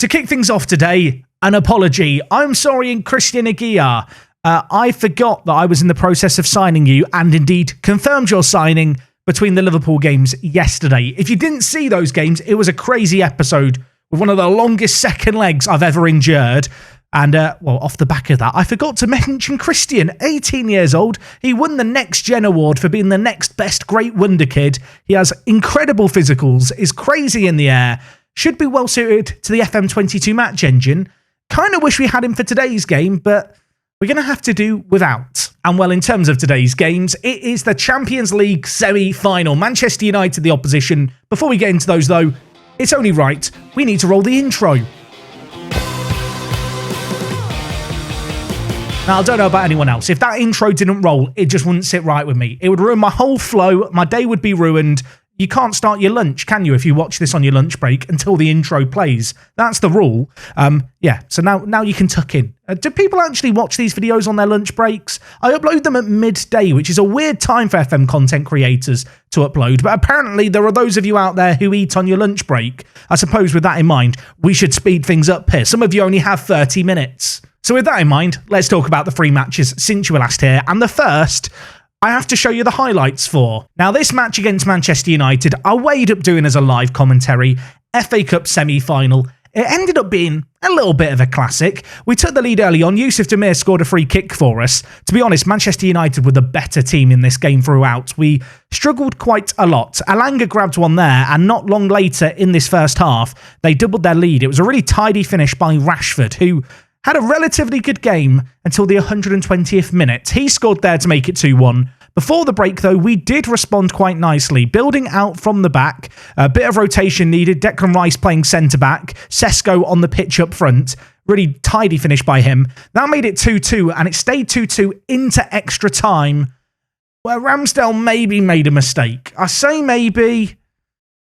To kick things off today, an apology. I'm sorry in Christian Aguiar. I forgot that I was in the process of signing you and indeed confirmed your signing between the Liverpool games yesterday. If you didn't see those games, it was a crazy episode with one of the longest second legs I've ever endured. And, off the back of that, I forgot to mention Christian, 18 years old. He won the Next Gen Award for being the next best great wonder kid. He has incredible physicals, is crazy in the air, should be well suited to the FM22 match engine. Kind of wish we had him for today's game, but we're going to have to do without. And well, in terms of today's games, it is the Champions League semi-final. Manchester United, the opposition. Before we get into those, though, it's only right we need to roll the intro. Now, I don't know about anyone else. If that intro didn't roll, it just wouldn't sit right with me. It would ruin my whole flow. My day would be ruined. You can't start your lunch, can you, if you watch this on your lunch break until the intro plays? That's the rule. So now you can tuck in. Do people actually watch these videos on their lunch breaks? I upload them at midday, which is a weird time for FM content creators to upload, but apparently there are those of you out there who eat on your lunch break. I suppose with that in mind, we should speed things up here. Some of you only have 30 minutes. So with that in mind, let's talk about the 3 matches since you were last here. And the first, I have to show you the highlights for. Now, this match against Manchester United, I weighed up doing as a live commentary, FA Cup semi-final. It ended up being a little bit of a classic. We took the lead early on. Yusuf Demir scored a free kick for us. To be honest, Manchester United were the better team in this game throughout. We struggled quite a lot. Alanga grabbed one there, and not long later in this first half, they doubled their lead. It was a really tidy finish by Rashford, who had a relatively good game until the 120th minute. He scored there to make it 2-1. Before the break, though, we did respond quite nicely, building out from the back. A bit of rotation needed. Declan Rice playing centre-back. Sesko on the pitch up front. Really tidy finish by him. That made it 2-2, and it stayed 2-2 into extra time, where Ramsdale maybe made a mistake. I say maybe.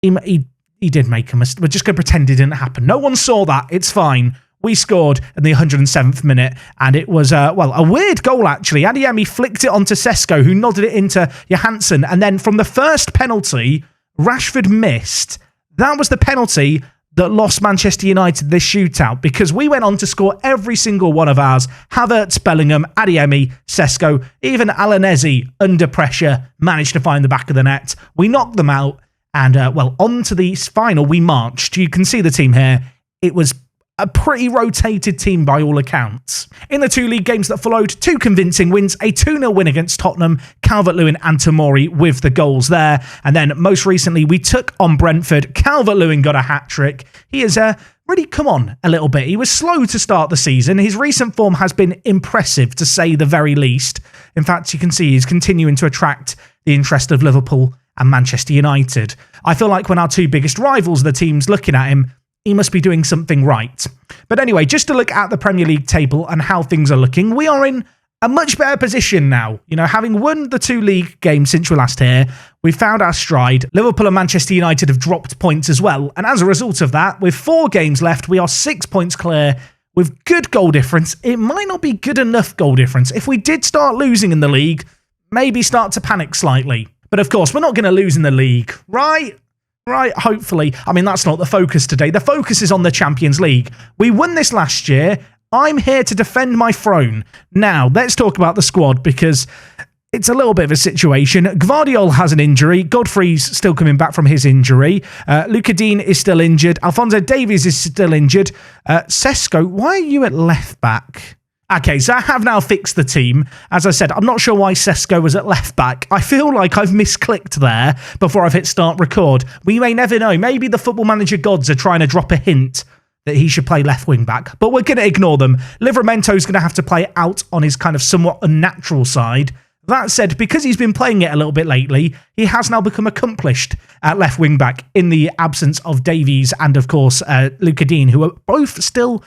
He did make a mistake. We're just going to pretend it didn't happen. No one saw that. It's fine. We scored in the 107th minute, and it was, a weird goal, actually. Adeyemi flicked it onto Sesko, who nodded it into Johansson, and then from the first penalty, Rashford missed. That was the penalty that lost Manchester United this shootout, because we went on to score every single one of ours. Havertz, Bellingham, Adeyemi, Sesko, even Alanezi, under pressure, managed to find the back of the net. We knocked them out, and, on to the final, we marched. You can see the team here. It was a pretty rotated team by all accounts. In the 2 league games that followed, 2 convincing wins, a 2-0 win against Tottenham, Calvert-Lewin and Tomori with the goals there. And then most recently, we took on Brentford. Calvert-Lewin got a hat-trick. He has really come on a little bit. He was slow to start the season. His recent form has been impressive, to say the very least. In fact, you can see he's continuing to attract the interest of Liverpool and Manchester United. I feel like when our 2 biggest rivals, the teams looking at him, he must be doing something right. But anyway, just to look at the Premier League table and how things are looking, we are in a much better position now. You know, having won the 2 league games since we were last here, we found our stride. Liverpool and Manchester United have dropped points as well. And as a result of that, with 4 games left, we are 6 points clear with good goal difference. It might not be good enough goal difference. If we did start losing in the league, maybe start to panic slightly. But of course, we're not going to lose in the league, right? Right, hopefully. I mean, that's not the focus today. The focus is on the Champions League. We won this last year. I'm here to defend my throne. Now, let's talk about the squad, because it's a little bit of a situation. Gvardiol has an injury. Godfrey's still coming back from his injury. Luca Dean is still injured. Alphonso Davies is still injured. Sesko, why are you at left back? Okay, so I have now fixed the team. As I said, I'm not sure why Sesko was at left back. I feel like I've misclicked there before I've hit start record. We may never know. Maybe the Football Manager gods are trying to drop a hint that he should play left wing back, but we're going to ignore them. Livramento's going to have to play out on his kind of somewhat unnatural side. That said, because he's been playing it a little bit lately, he has now become accomplished at left wing back in the absence of Davies and, of course, Luca Dean, who are both still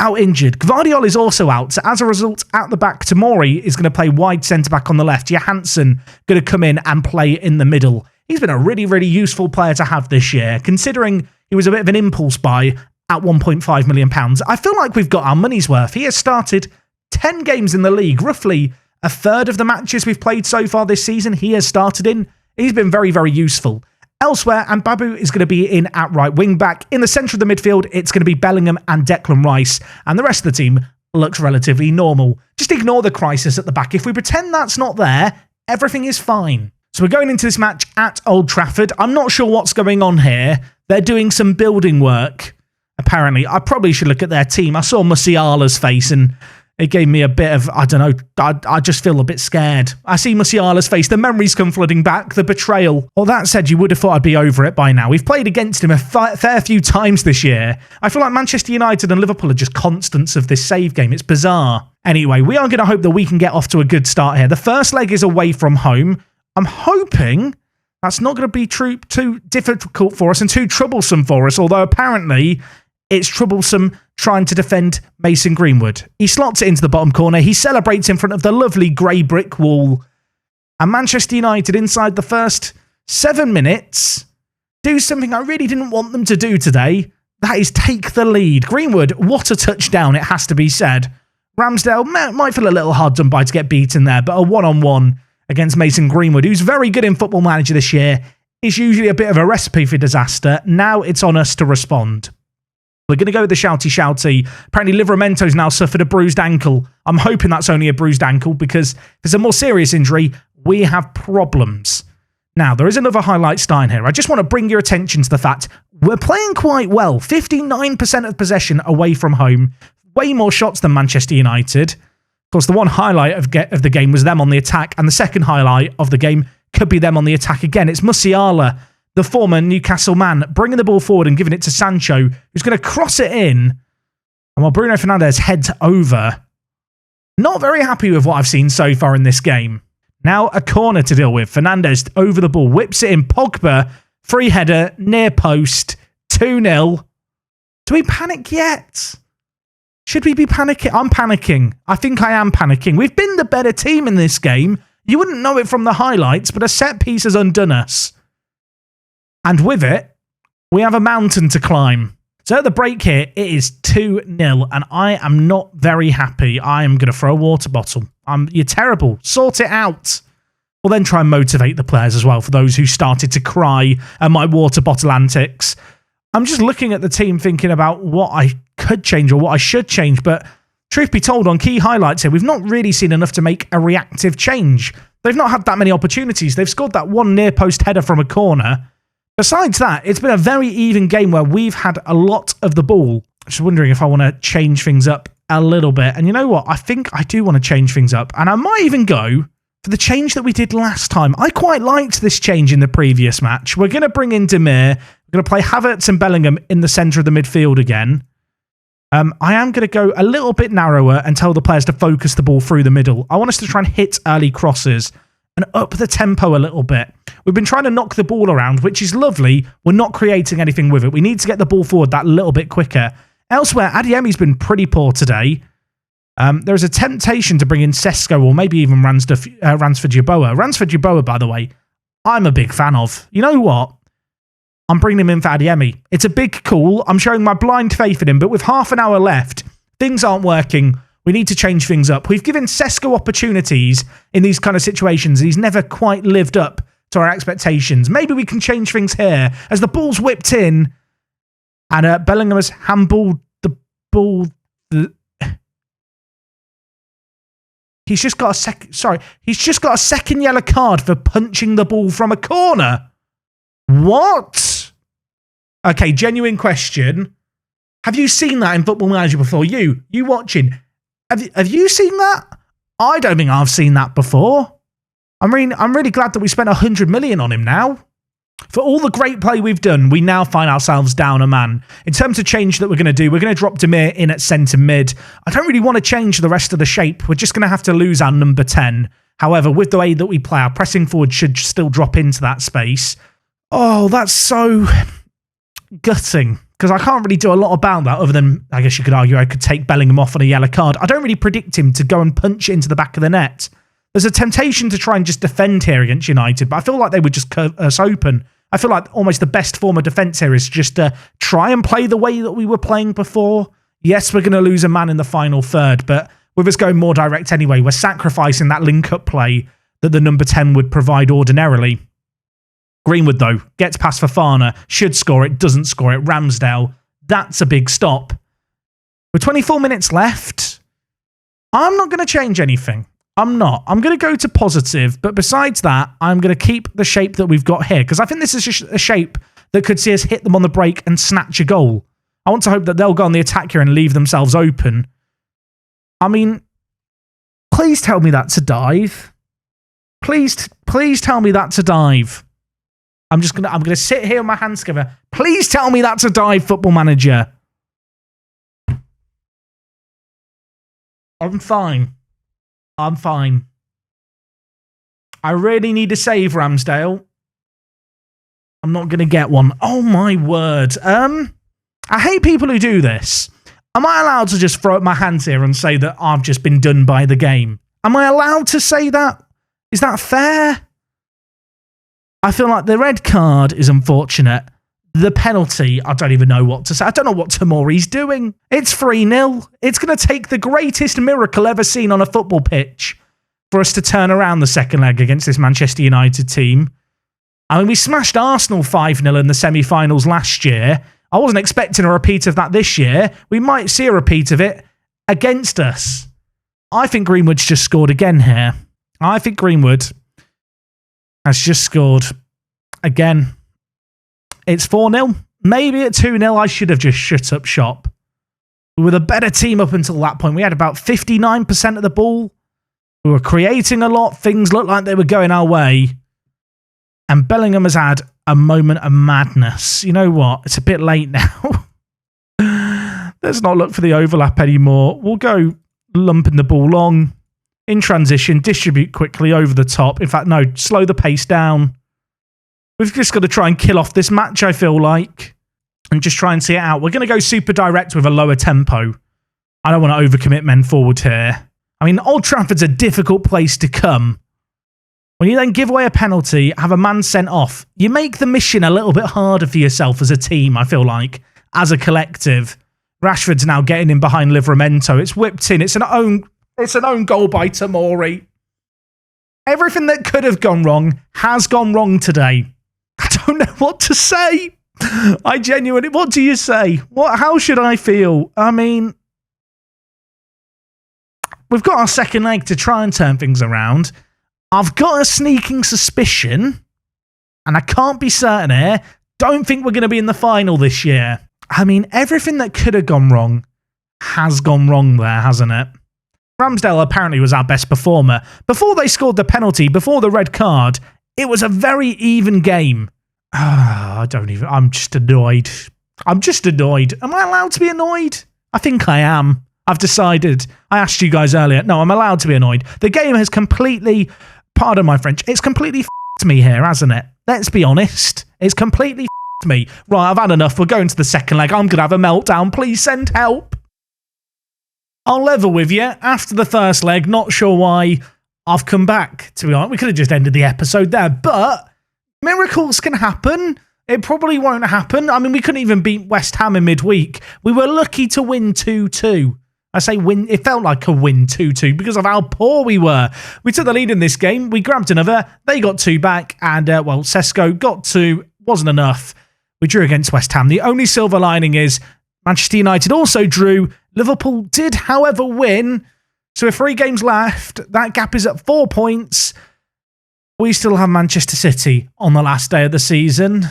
out injured. Gvardiol is also out. So as a result, at the back, Tomori is going to play wide centre-back on the left. Johansson going to come in and play in the middle. He's been a really, really useful player to have this year, considering he was a bit of an impulse buy at £1.5 million. I feel like we've got our money's worth. He has started 10 games in the league, roughly a third of the matches we've played so far this season he has started in. He's been very, very useful. Elsewhere, and Babu is going to be in at right wing back. In the centre of the midfield, it's going to be Bellingham and Declan Rice, and the rest of the team looks relatively normal. Just ignore the crisis at the back. If we pretend that's not there, everything is fine. So we're going into this match at Old Trafford. I'm not sure what's going on here. They're doing some building work, apparently. I probably should look at their team. I saw Musiala's face and it gave me a bit of, I don't know, I just feel a bit scared. I see Musiala's face, the memories come flooding back, the betrayal. Well, that said, you would have thought I'd be over it by now. We've played against him a fair few times this year. I feel like Manchester United and Liverpool are just constants of this save game. It's bizarre. Anyway, we are going to hope that we can get off to a good start here. The first leg is away from home. I'm hoping that's not going to be too difficult for us and too troublesome for us, although apparently it's troublesome trying to defend Mason Greenwood. He slots it into the bottom corner. He celebrates in front of the lovely grey brick wall. And Manchester United, inside the first 7 minutes, do something I really didn't want them to do today. That is take the lead. Greenwood, what a touchdown, it has to be said. Ramsdale might feel a little hard done by to get beaten there, but a one-on-one against Mason Greenwood, who's very good in Football Manager this year, is usually a bit of a recipe for disaster. Now it's on us to respond. We're going to go with the shouty. Apparently, Livramento's now suffered a bruised ankle. I'm hoping that's only a bruised ankle because if it's a more serious injury, we have problems. Now, there is another highlight starting here. I just want to bring your attention to the fact we're playing quite well. 59% of possession away from home. Way more shots than Manchester United. Of course, the one highlight of the game was them on the attack, and the second highlight of the game could be them on the attack again. It's Musiala, the former Newcastle man, bringing the ball forward and giving it to Sancho, who's going to cross it in. And while Bruno Fernandes heads over, not very happy with what I've seen so far in this game. Now a corner to deal with. Fernandes over the ball, whips it in. Pogba, free header, near post, 2-0. Do we panic yet? Should we be panicking? I'm panicking. I think I am panicking. We've been the better team in this game. You wouldn't know it from the highlights, but a set piece has undone us. And with it, we have a mountain to climb. So at the break here, it is 2-0, and I am not very happy. I am going to throw a water bottle. You're terrible. Sort it out. We'll then try and motivate the players as well, for those who started to cry at my water bottle antics. I'm just looking at the team thinking about what I could change or what I should change, but truth be told, on key highlights here, we've not really seen enough to make a reactive change. They've not had that many opportunities. They've scored that one near post header from a corner. Besides that, it's been a very even game where we've had a lot of the ball. Just wondering if I want to change things up a little bit. And you know what? I think I do want to change things up. And I might even go for the change that we did last time. I quite liked this change in the previous match. We're going to bring in Demir. We're going to play Havertz and Bellingham in the centre of the midfield again. I am going to go a little bit narrower and tell the players to focus the ball through the middle. I want us to try and hit early crosses and up the tempo a little bit. We've been trying to knock the ball around, which is lovely. We're not creating anything with it. We need to get the ball forward that little bit quicker. Elsewhere, Adeyemi's been pretty poor today. There's a temptation to bring in Sesko or maybe even Ransford Yeboah. Ransford Yeboah, by the way, I'm a big fan of. You know what? I'm bringing him in for Adeyemi. It's a big call. I'm showing my blind faith in him, but with half an hour left, things aren't working. We need to change things up. We've given Sesko opportunities in these kind of situations. He's never quite lived up to our expectations. Maybe we can change things here. As the ball's whipped in, and Bellingham has handballed the ball. He's just got a second yellow card for punching the ball from a corner. What? Okay, genuine question. Have you seen that in Football Manager before? You watching? Have you seen that? I don't think I've seen that before. I'm really glad that we spent 100 million on him now. For all the great play we've done, we now find ourselves down a man. In terms of change that we're going to do, we're going to drop Demir in at centre mid. I don't really want to change the rest of the shape. We're just going to have to lose our number 10. However, with the way that we play, our pressing forward should still drop into that space. Oh, that's so gutting. Because I can't really do a lot about that other than, I guess you could argue I could take Bellingham off on a yellow card. I don't really predict him to go and punch it into the back of the net. There's a temptation to try and just defend here against United, but I feel like they would just curve us open. I feel like almost the best form of defence here is just to try and play the way that we were playing before. Yes, we're going to lose a man in the final third, but with us going more direct anyway, we're sacrificing that link-up play that the number 10 would provide ordinarily. Greenwood, though, gets past Fofana, should score it, doesn't score it. Ramsdale, that's a big stop. With 24 minutes left, I'm not going to change anything. I'm not. I'm going to go to positive, but besides that, I'm going to keep the shape that we've got here, because I think this is a shape that could see us hit them on the break and snatch a goal. I want to hope that they'll go on the attack here and leave themselves open. I mean, please tell me that's a dive. Please tell me that's a dive. I'm going to sit here with my hands together. Please tell me that's a dive, Football Manager. I'm fine. I really need a save, Ramsdale. I'm not going to get one. Oh, my word. I hate people who do this. Am I allowed to just throw up my hands here and say that I've just been done by the game? Am I allowed to say that? Is that fair? I feel like the red card is unfortunate. The penalty, I don't even know what to say. I don't know what Tomori's doing. It's 3-0. It's going to take the greatest miracle ever seen on a football pitch for us to turn around the second leg against this Manchester United team. I mean, we smashed Arsenal 5-0 in the semi-finals last year. I wasn't expecting a repeat of that this year. We might see a repeat of it against us. I think Greenwood's just scored again here. I think Greenwood has just scored again. It's 4-0. Maybe at 2-0, I should have just shut up shop. We were the better team up until that point. We had about 59% of the ball. We were creating a lot. Things looked like they were going our way. And Bellingham has had a moment of madness. You know what? It's a bit late now. Let's not look for the overlap anymore. We'll go lumping the ball long. In transition, distribute quickly over the top. In fact, no, slow the pace down. We've just got to try and kill off this match, I feel like, and just try and see it out. We're going to go super direct with a lower tempo. I don't want to overcommit men forward here. I mean, Old Trafford's a difficult place to come. When you then give away a penalty, have a man sent off, you make the mission a little bit harder for yourself as a team, I feel like, as a collective. Rashford's now getting in behind Livramento. It's whipped in. It's an own goal by Tomori. Everything that could have gone wrong has gone wrong today. I don't know what to say. I genuinely... What do you say? How should I feel? I mean... We've got our second leg to try and turn things around. I've got a sneaking suspicion, and I can't be certain here, don't think we're going to be in the final this year. I mean, everything that could have gone wrong has gone wrong there, hasn't it? Ramsdale apparently was our best performer. Before they scored the penalty, before the red card, it was a very even game. I'm just annoyed. I'm just annoyed. Am I allowed to be annoyed? I think I am. I've decided. I asked you guys earlier. No, I'm allowed to be annoyed. The game has completely, pardon my French, it's completely f***ed me here, hasn't it? Let's be honest. It's completely f***ed me. Right, I've had enough. We're going to the second leg. I'm going to have a meltdown. Please send help. I'll level with you. After the first leg, not sure why I've come back, to be honest. We could have just ended the episode there, but miracles can happen. It probably won't happen. I mean, we couldn't even beat West Ham in midweek. We were lucky to win 2-2. I say win, it felt like a win 2-2 because of how poor we were. We took the lead in this game. We grabbed another. They got 2 back. And, Sesko got 2. Wasn't enough. We drew against West Ham. The only silver lining is Manchester United also drew. Liverpool did, however, win. So with 3 games left, that gap is at 4 points. We still have Manchester City on the last day of the season.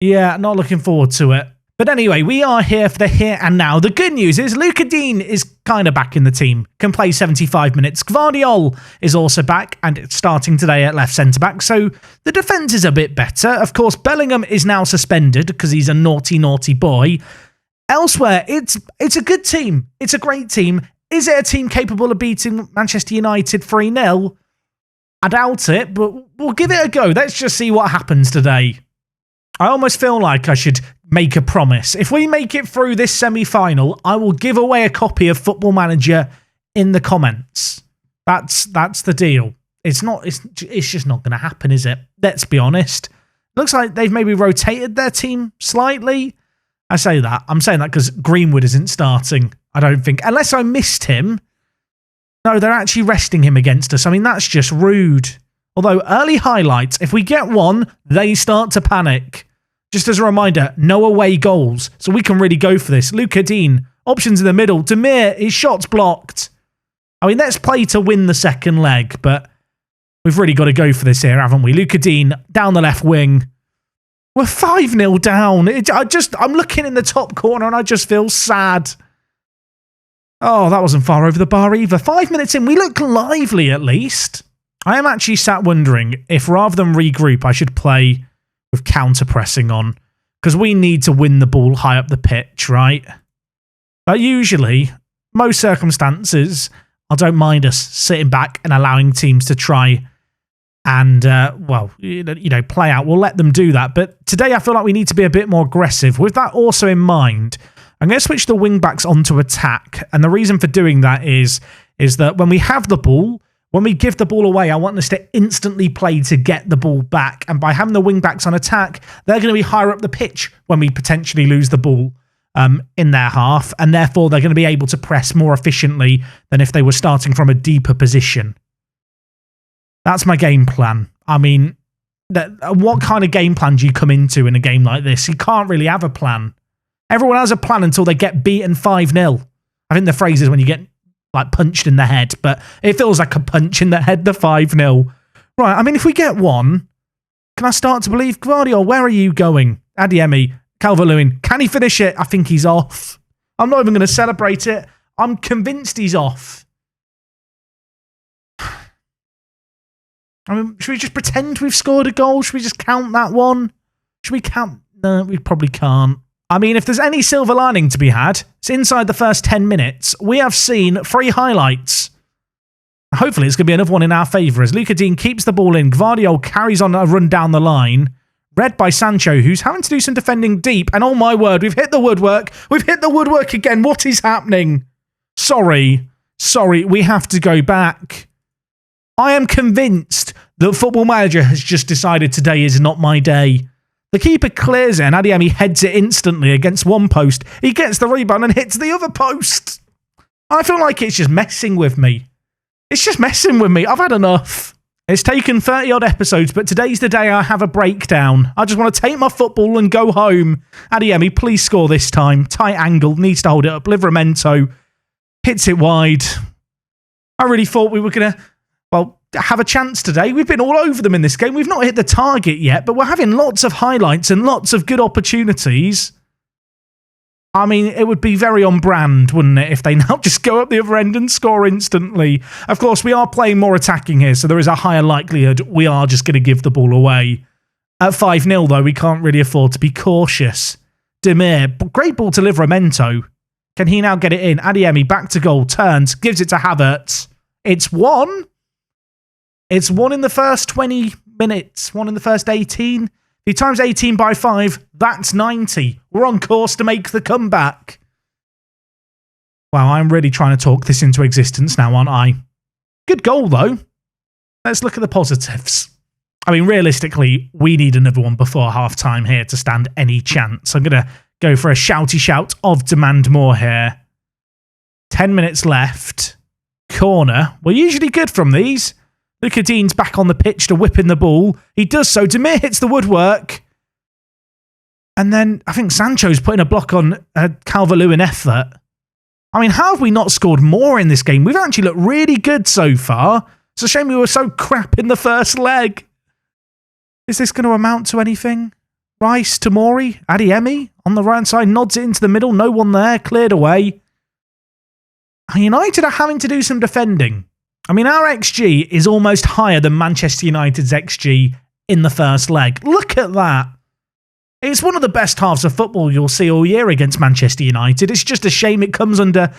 Yeah, not looking forward to it. But anyway, we are here for the here and now. The good news is Luca Dean is kind of back in the team. Can play 75 minutes. Gvardiol is also back and it's starting today at left centre-back. So the defence is a bit better. Of course, Bellingham is now suspended because he's a naughty, naughty boy. Elsewhere, it's a good team. It's a great team. Is it a team capable of beating Manchester United 3-0? I doubt it, but we'll give it a go. Let's just see what happens today. I almost feel like I should make a promise. If we make it through this semi-final, I will give away a copy of Football Manager in the comments. That's the deal. It's just not going to happen, is it? Let's be honest. Looks like they've maybe rotated their team slightly. I say that. I'm saying that because Greenwood isn't starting, I don't think. Unless I missed him. No, they're actually resting him against us. I mean, that's just rude. Although early highlights, if we get one, they start to panic. Just as a reminder, no away goals, so we can really go for this. Luca Dean, options in the middle. Demir, his shot's blocked. I mean, let's play to win the second leg, but we've really got to go for this here, haven't we? Luca Dean, down the left wing. We're 5-0 down. I'm looking in the top corner and I just feel sad. Oh, that wasn't far over the bar either. 5 minutes in, we look lively at least. I am actually sat wondering if rather than regroup, I should play with counter-pressing on. Because we need to win the ball high up the pitch, right? But usually, most circumstances, I don't mind us sitting back and allowing teams to try and, play out. We'll let them do that. But today I feel like we need to be a bit more aggressive. With that also in mind, I'm going to switch the wing-backs onto attack. And the reason for doing that is that when we have the ball, when we give the ball away, I want us to instantly play to get the ball back. And by having the wing-backs on attack, they're going to be higher up the pitch when we potentially lose the ball in their half. And therefore, they're going to be able to press more efficiently than if they were starting from a deeper position. That's my game plan. I mean, what kind of game plan do you come into in a game like this? You can't really have a plan. Everyone has a plan until they get beaten 5-0. I think the phrase is when you get punched in the head, but it feels like a punch in the head, the 5-0. Right, I mean, if we get one, can I start to believe? Guardiola, where are you going? Adeyemi, Calvert-Lewin, can he finish it? I think he's off. I'm not even going to celebrate it. I'm convinced he's off. I mean, should we just pretend we've scored a goal? Should we just count that one? Should we count? No, we probably can't. I mean, if there's any silver lining to be had, it's inside the first 10 minutes. We have seen 3 highlights. Hopefully, it's going to be another one in our favour as Luca Dean keeps the ball in. Gvardiol carries on a run down the line. Read by Sancho, who's having to do some defending deep. And oh my word, we've hit the woodwork. We've hit the woodwork again. What is happening? Sorry, we have to go back. I am convinced that Football Manager has just decided today is not my day. The keeper clears it and Adeyemi heads it instantly against one post. He gets the rebound and hits the other post. I feel like it's just messing with me. It's just messing with me. I've had enough. It's taken 30-odd episodes, but today's the day I have a breakdown. I just want to take my football and go home. Adeyemi, please score this time. Tight angle, needs to hold it up. Livramento hits it wide. I really thought we were going to, have a chance today. We've been all over them in this game. We've not hit the target yet, but we're having lots of highlights and lots of good opportunities. I mean, it would be very on brand, wouldn't it, if they now just go up the other end and score instantly. Of course, we are playing more attacking here, so there is a higher likelihood we are just going to give the ball away. At 5-0, though, we can't really afford to be cautious. Demir, great ball to Livramento. Can he now get it in? Adeyemi back to goal, turns, gives it to Havertz. It's 1. It's 1 in the first 20 minutes, 1 in the first 18. If he times 18 by 5, that's 90. We're on course to make the comeback. Wow, I'm really trying to talk this into existence now, aren't I? Good goal, though. Let's look at the positives. I mean, realistically, we need another one before half-time here to stand any chance. I'm going to go for a shouty shout of demand more here. 10 minutes left. Corner. We're usually good from these. Luca Dean's back on the pitch to whip in the ball. He does so. Demir hits the woodwork. And then I think Sancho's putting a block on a Calvert-Lewin effort. I mean, how have we not scored more in this game? We've actually looked really good so far. It's a shame we were so crap in the first leg. Is this going to amount to anything? Rice, Tomori, Adeyemi on the right side, nods it into the middle. No one there, cleared away. United are having to do some defending. I mean, our XG is almost higher than Manchester United's XG in the first leg. Look at that. It's one of the best halves of football you'll see all year against Manchester United. It's just a shame it comes under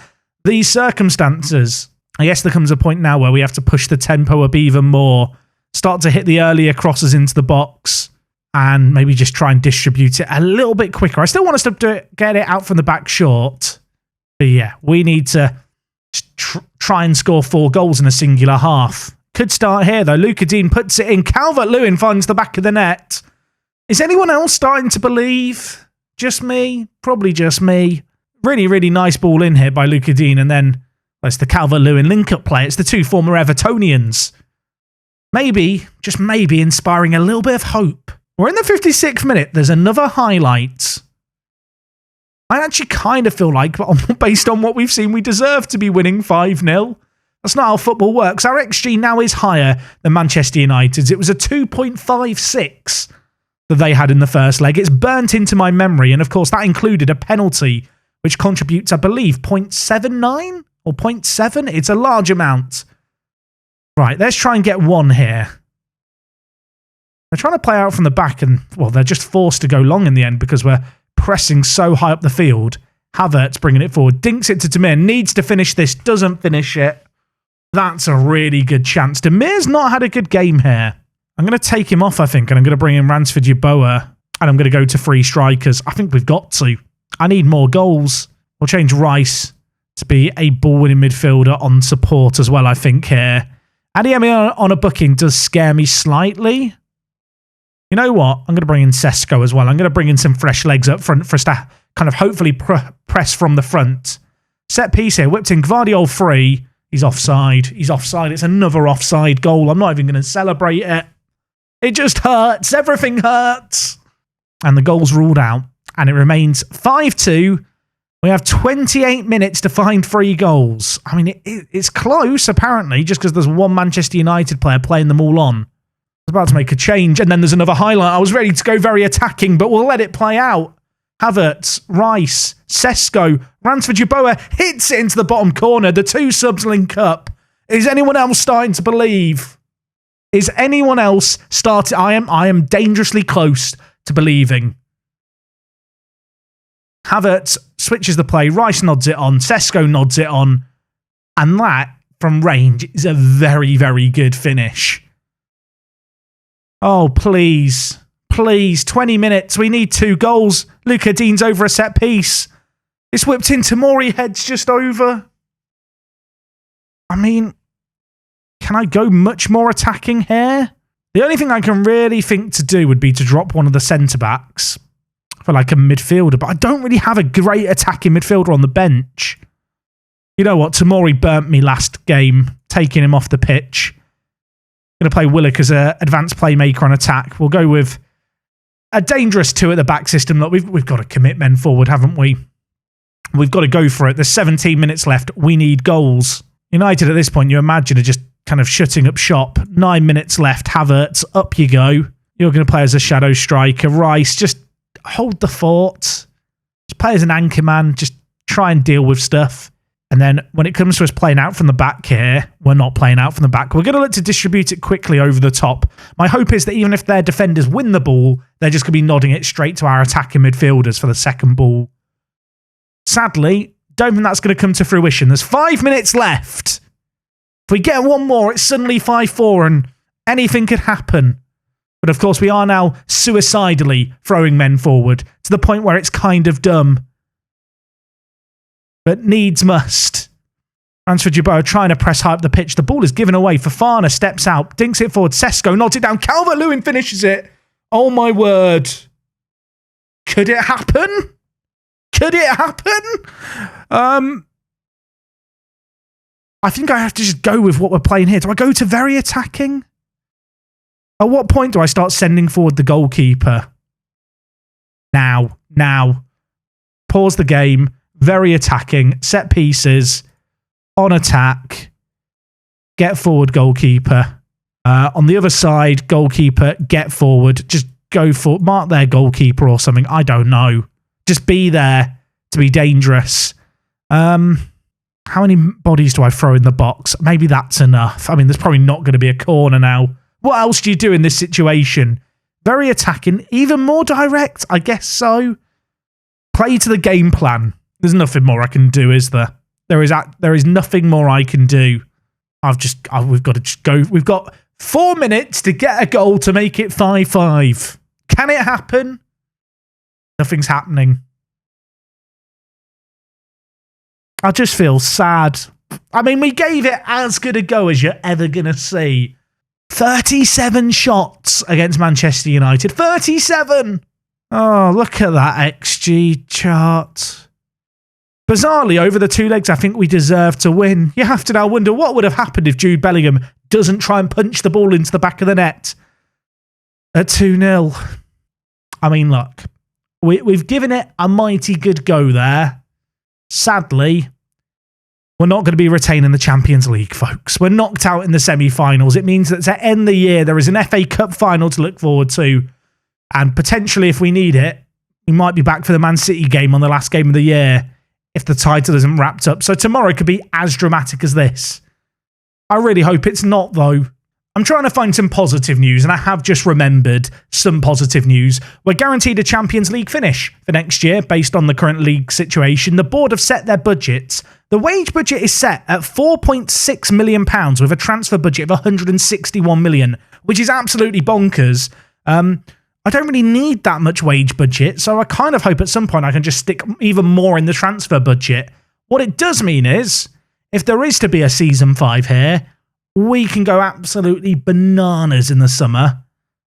these circumstances. I guess there comes a point now where we have to push the tempo up even more, start to hit the earlier crosses into the box, and maybe just try and distribute it a little bit quicker. I still want us to get it out from the back short. But yeah, we need to try and score 4 goals in a singular half. Could start here, though. Luca Dean puts it in. Calvert-Lewin finds the back of the net. Is anyone else starting to believe? Just me? Probably just me. Really, really nice ball in here by Luca Dean. And then it's the Calvert-Lewin link-up play. It's the 2 former Evertonians. Maybe, just maybe, inspiring a little bit of hope. We're in the 56th minute. There's another highlight. I actually kind of feel like, based on what we've seen, we deserve to be winning 5-0. That's not how football works. Our XG now is higher than Manchester United's. It was a 2.56 that they had in the first leg. It's burnt into my memory, and of course that included a penalty, which contributes, I believe, 0.79 or 0.7. It's a large amount. Right, let's try and get one here. They're trying to play out from the back, and, well, they're just forced to go long in the end because we're pressing so high up the field. Havertz bringing it forward, dinks it to Demir, needs to finish this, doesn't finish it. That's a really good chance. Demir's not had a good game here. I'm going to take him off, I think, and I'm going to bring in Ransford Yeboah, and I'm going to go to three strikers. I think we've got to. I need more goals. We'll change Rice to be a ball-winning midfielder on support as well, I think, here. Adeyemi on a booking does scare me slightly. You know what? I'm going to bring in Sesko as well. I'm going to bring in some fresh legs up front for us to kind of hopefully press from the front. Set piece here. Whipped in Gvardiol free. He's offside. He's offside. It's another offside goal. I'm not even going to celebrate it. It just hurts. Everything hurts. And the goal's ruled out. And it remains 5-2. We have 28 minutes to find 3 goals. I mean, it's close, apparently, just because there's one Manchester United player playing them all on. I was about to make a change, and then there's another highlight. I was ready to go very attacking, but we'll let it play out. Havertz, Rice, Sesko, Ransford Yeboah hits it into the bottom corner. The two subs link up. Is anyone else starting to believe? Is anyone else starting? I am dangerously close to believing. Havertz switches the play. Rice nods it on. Sesko nods it on. And that, from range, is a very, very good finish. Oh, please. Please. 20 minutes. We need 2 goals. Luca Dean's over a set piece. It's whipped in. Tamori heads just over. I mean, can I go much more attacking here? The only thing I can really think to do would be to drop one of the centre-backs for like a midfielder, but I don't really have a great attacking midfielder on the bench. You know what? Tamori burnt me last game, taking him off the pitch. Going to play Willock as an advanced playmaker on attack. We'll go with a dangerous 2 at the back system. Look, we've got to commit men forward, haven't we? We've got to go for it. There's 17 minutes left. We need goals. United at this point, you imagine, are just kind of shutting up shop. 9 minutes left. Havertz, up you go. You're going to play as a shadow striker. Rice, just hold the fort. Just play as an anchor man. Just try and deal with stuff. And then when it comes to us playing out from the back here, we're not playing out from the back. We're going to look to distribute it quickly over the top. My hope is that even if their defenders win the ball, they're just going to be nodding it straight to our attacking midfielders for the second ball. Sadly, don't think that's going to come to fruition. There's 5 minutes left. If we get one more, it's suddenly 5-4 and anything could happen. But of course, we are now suicidally throwing men forward to the point where it's kind of dumb. But needs must. Ransford Yeboah trying to press high up the pitch. The ball is given away. Fofana steps out, dinks it forward. Sesko nods it down. Calvert-Lewin finishes it. Oh my word. Could it happen? Could it happen? I think I have to just go with what we're playing here. Do I go to very attacking? At what point do I start sending forward the goalkeeper? Now. Pause the game. Very attacking. Set pieces. On attack. Get forward, goalkeeper. On the other side, goalkeeper, get forward. Just go for... Mark their goalkeeper or something. I don't know. Just be there to be dangerous. How many bodies do I throw in the box? Maybe that's enough. I mean, there's probably not going to be a corner now. What else do you do in this situation? Very attacking. Even more direct? I guess so. Play to the game plan. There's nothing more I can do, is there? There is nothing more I can do. We've got to just go. We've got 4 minutes to get a goal to make it 5-5. Can it happen? Nothing's happening. I just feel sad. I mean, we gave it as good a go as you're ever going to see. 37 shots against Manchester United. 37! Oh, look at that XG chart. Bizarrely, over the 2 legs, I think we deserve to win. You have to now wonder what would have happened if Jude Bellingham doesn't try and punch the ball into the back of the net at 2-0. I mean, look, we've given it a mighty good go there. Sadly, we're not going to be retaining the Champions League, folks. We're knocked out in the semi-finals. It means that to end the year, there is an FA Cup final to look forward to. And potentially, if we need it, we might be back for the Man City game on the last game of the year if the title isn't wrapped up. So tomorrow could be as dramatic as this. I really hope it's not, though. I'm trying to find some positive news, and I have just remembered some positive news. We're guaranteed a Champions League finish for next year based on the current league situation. The board have set their budgets. The wage budget is set at £4.6 million with a transfer budget of £161 million, which is absolutely bonkers. I don't really need that much wage budget, so I kind of hope at some point I can just stick even more in the transfer budget. What it does mean is, if there is to be a Season 5 here, we can go absolutely bananas in the summer.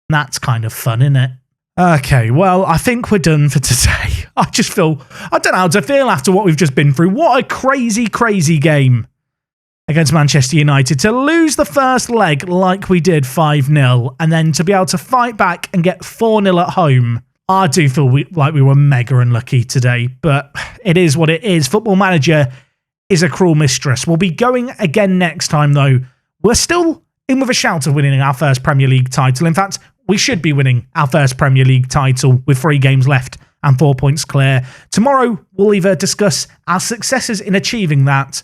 That's kind of fun, isn't it? Okay, well, I think we're done for today. I don't know how to feel after what we've just been through. What a crazy, crazy game against Manchester United. To lose the first leg like we did 5-0, and then to be able to fight back and get 4-0 at home. I do feel like we were mega unlucky today, but it is what it is. Football Manager is a cruel mistress. We'll be going again next time, though. We're still in with a shout of winning our first Premier League title. In fact, we should be winning our first Premier League title with 3 games left and 4 points clear. Tomorrow, we'll either discuss our successes in achieving that,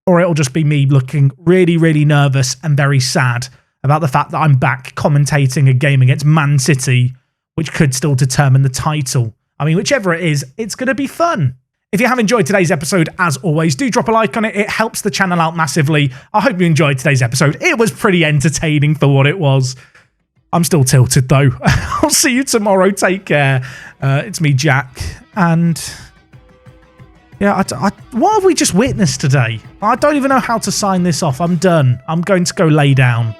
or it'll just be me looking really, really nervous and very sad about the fact that I'm back commentating a game against Man City, which could still determine the title. I mean, whichever it is, it's going to be fun. If you have enjoyed today's episode, as always, do drop a like on it. It helps the channel out massively. I hope you enjoyed today's episode. It was pretty entertaining for what it was. I'm still tilted, though. I'll see you tomorrow. Take care. It's me, Jack. And yeah, what have we just witnessed today? I don't even know how to sign this off. I'm done. I'm going to go lay down.